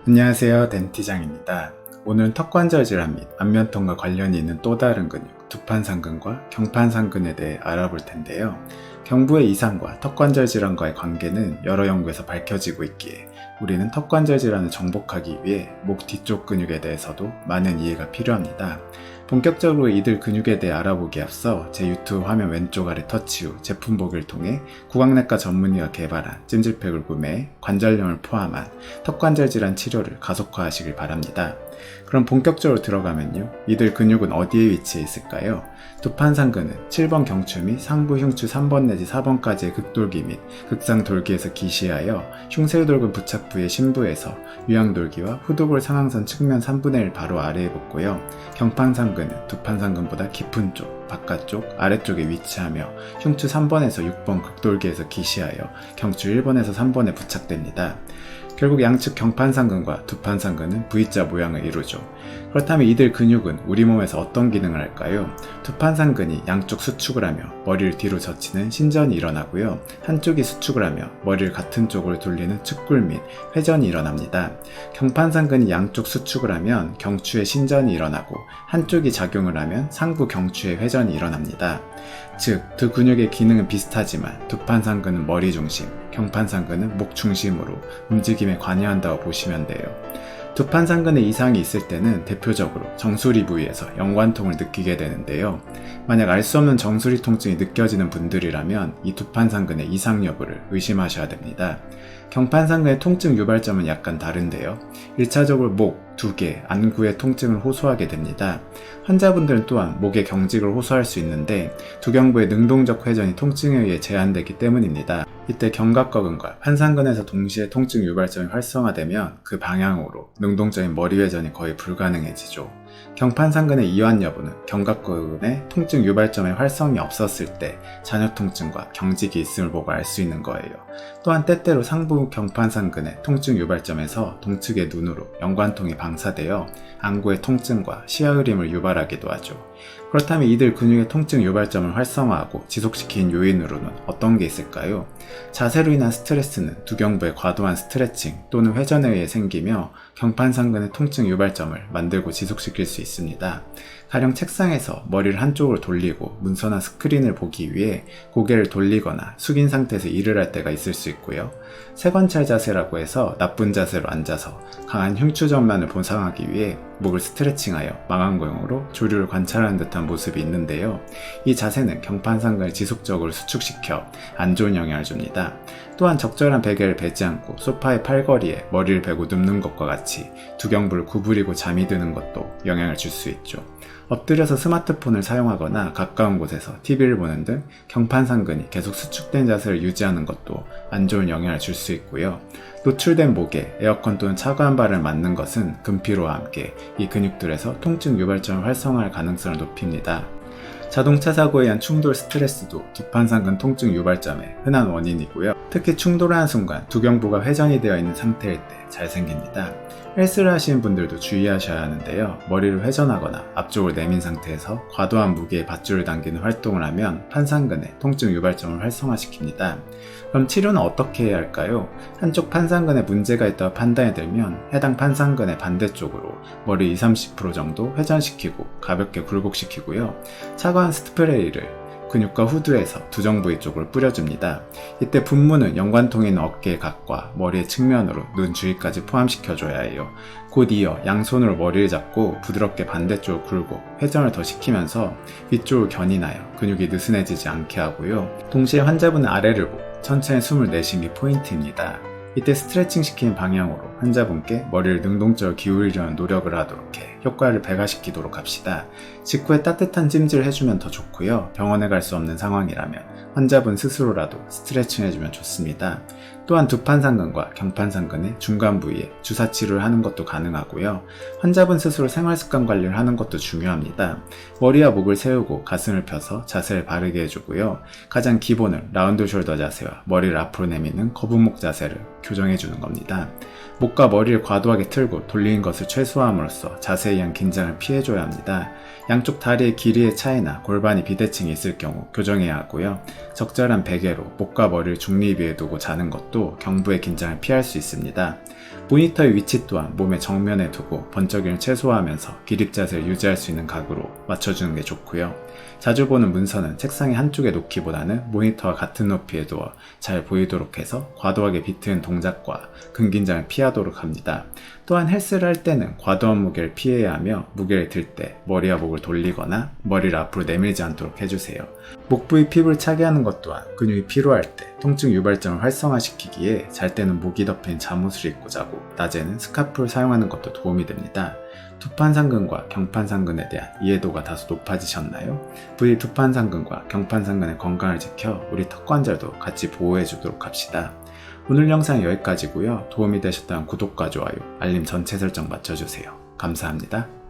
안녕하세요, 덴티장입니다. 오늘은 턱관절 질환 및 안면통과 관련이 있는 또 다른 근육, 두판상근과 경판상근에 대해 알아볼 텐데요. 경부의 이상과 턱관절 질환과의 관계는 여러 연구에서 밝혀지고 있기에 우리는 턱관절 질환을 정복하기 위해 목 뒤쪽 근육에 대해서도 많은 이해가 필요합니다. 본격적으로 이들 근육에 대해 알아보기에 앞서 제 유튜브 화면 왼쪽 아래 터치 후 제품 보기를 통해 구강내과 전문의가 개발한 찜질팩을 구매해 관절염을 포함한 턱관절 질환 치료를 가속화하시길 바랍니다. 그럼 본격적으로 들어가면요. 이들 근육은 어디에 위치해 있을까요? 두판상근은 7번 경추 및 상부 흉추 3번 내지 4번까지의 극돌기 및 극상돌기에서 기시하여 흉쇄돌근 부착 부의 심부에서 유양돌기와 후두골 상항선 측면 3분의 1 바로 아래에 붙고요. 경판상근은 두판상근보다 깊은 쪽, 바깥쪽, 아래쪽에 위치하며 흉추 3번에서 6번 극돌기에서 기시하여 경추 1번에서 3번에 부착됩니다. 결국 양측 경판상근과 두판상근은 V자 모양을 이루죠. 그렇다면 이들 근육은 우리 몸에서 어떤 기능을 할까요? 두판상근이 양쪽 수축을 하며 머리를 뒤로 젖히는 신전이 일어나고요. 한쪽이 수축을 하며 머리를 같은 쪽으로 돌리는 측굴 및 회전이 일어납니다. 경판상근이 양쪽 수축을 하면 경추의 신전이 일어나고 한쪽이 작용을 하면 상부 경추의 회전이 일어납니다. 즉, 두 근육의 기능은 비슷하지만 두판상근은 머리 중심, 경판상근은 목 중심으로 움직임에 관여한다고 보시면 돼요. 두판상근에 이상이 있을 때는 대표적으로 정수리 부위에서 연관통을 느끼게 되는데요. 만약 알 수 없는 정수리 통증이 느껴지는 분들이라면 이 두판상근의 이상 여부를 의심하셔야 됩니다. 경판상근의 통증 유발점은 약간 다른데요. 1차적으로 목, 두개, 안구의 통증을 호소하게 됩니다. 환자분들은 또한 목의 경직을 호소할 수 있는데 두경부의 능동적 회전이 통증에 의해 제한되기 때문입니다. 이때 견갑거근과 판상근에서 동시에 통증 유발점이 활성화되면 그 방향으로 능동적인 머리 회전이 거의 불가능해지죠. 경판상근의 이완 여부는 견갑거근의 통증 유발점의 활성이 없었을 때 잔여 통증과 경직이 있음을 보고 알 수 있는 거예요. 또한 때때로 상부 경판상근의 통증 유발점에서 동측의 눈으로 연관통이 방사되어 안구의 통증과 시야 흐림을 유발하기도 하죠. 그렇다면 이들 근육의 통증 유발점을 활성화하고 지속시킨 요인으로는 어떤 게 있을까요? 자세로 인한 스트레스는 두경부의 과도한 스트레칭 또는 회전에 의해 생기며 경판상근의 통증 유발점을 만들고 지속시킬 수 있습니다. 가령 책상에서 머리를 한쪽으로 돌리고 문서나 스크린을 보기 위해 고개를 돌리거나 숙인 상태에서 일을 할 때가 있을 수 있고요. 세관찰 자세라고 해서 나쁜 자세로 앉아서 강한 흉추 전만을 보상하기 위해 목을 스트레칭하여 망원경으로 조류를 관찰하는 듯한 모습이 있는데요. 이 자세는 경판상근을 지속적으로 수축시켜 안 좋은 영향을 줍니다. 또한 적절한 베개를 베지 않고 소파의 팔걸이에 머리를 베고 눕는 것과 같이 두경부를 구부리고 잠이 드는 것도 영향을 줄 수 있죠. 엎드려서 스마트폰을 사용하거나 가까운 곳에서 TV를 보는 등 경판상근이 계속 수축된 자세를 유지하는 것도 안 좋은 영향을 줄 수 있고요. 노출된 목에 에어컨 또는 차가운 발을 맞는 것은 근피로와 함께 이 근육들에서 통증 유발점을 활성화할 가능성을 높입니다. 자동차 사고에 의한 충돌 스트레스도 두판상근 통증 유발점의 흔한 원인이고요. 특히 충돌하는 순간 두경부가 회전이 되어 있는 상태일 때 잘 생깁니다. 헬스를 하시는 분들도 주의하셔야 하는데요. 머리를 회전하거나 앞쪽으로 내민 상태에서 과도한 무게의 밧줄을 당기는 활동을 하면 판상근의 통증 유발점을 활성화시킵니다. 그럼 치료는 어떻게 해야 할까요? 한쪽 판상근에 문제가 있다고 판단이 들면 해당 판상근의 반대쪽으로 머리 20-30% 정도 회전시키고 가볍게 굴곡시키고요. 차가운 스프레이를 근육과 후두에서 두정 부위 쪽으로 뿌려줍니다. 이때 분무는 연관통에 있는 어깨의 각과 머리의 측면으로 눈 주위까지 포함시켜줘야 해요. 곧 이어 양손으로 머리를 잡고 부드럽게 반대쪽으로 굴고 회전을 더 시키면서 위쪽으로 견인하여 근육이 느슨해지지 않게 하고요. 동시에 환자분은 아래를 보고 천천히 숨을 내쉬는 게 포인트입니다. 이때 스트레칭 시키는 방향으로 환자분께 머리를 능동적으로 기울이려는 노력을 하도록 해 효과를 배가시키도록 합시다. 직후에 따뜻한 찜질을 해주면 더 좋고요. 병원에 갈 수 없는 상황이라면 환자분 스스로라도 스트레칭 해주면 좋습니다. 또한 두판상근과 경판상근의 중간 부위에 주사 치료를 하는 것도 가능하고요. 환자분 스스로 생활습관 관리를 하는 것도 중요합니다. 머리와 목을 세우고 가슴을 펴서 자세를 바르게 해주고요. 가장 기본은 라운드 숄더 자세와 머리를 앞으로 내미는 거북목 자세를 교정해주는 겁니다. 목과 머리를 과도하게 틀고 돌리는 것을 최소화함으로써 자세에 의한 긴장을 피해줘야 합니다. 양쪽 다리의 길이의 차이나 골반이 비대칭이 있을 경우 교정해야 하고요. 적절한 베개로 목과 머리를 중립 위에 두고 자는 것도 경부의 긴장을 피할 수 있습니다. 모니터의 위치 또한 몸의 정면에 두고 번쩍임을 최소화하면서 기립 자세를 유지할 수 있는 각으로 맞춰주는 게 좋고요. 자주 보는 문서는 책상의 한쪽에 놓기보다는 모니터와 같은 높이에 두어 잘 보이도록 해서 과도하게 비트는 동작과 근긴장을 피하도록 합니다. 또한 헬스를 할 때는 과도한 무게를 피해야 하며 무게를 들 때 머리와 목을 돌리거나 머리를 앞으로 내밀지 않도록 해주세요. 목 부위 피부를 차게 하는 것 또한 근육이 피로할 때 통증 유발점을 활성화시키기에 잘 때는 목이 덮인 잠옷을 입고 자고 낮에는 스카프를 사용하는 것도 도움이 됩니다. 두판상근과 경판상근에 대한 이해도가 다소 높아지셨나요? 부디 두판상근과 경판상근의 건강을 지켜 우리 턱관절도 같이 보호해 주도록 합시다. 오늘 영상 여기까지고요. 도움이 되셨다면 구독과 좋아요, 알림 전체 설정 맞춰주세요. 감사합니다.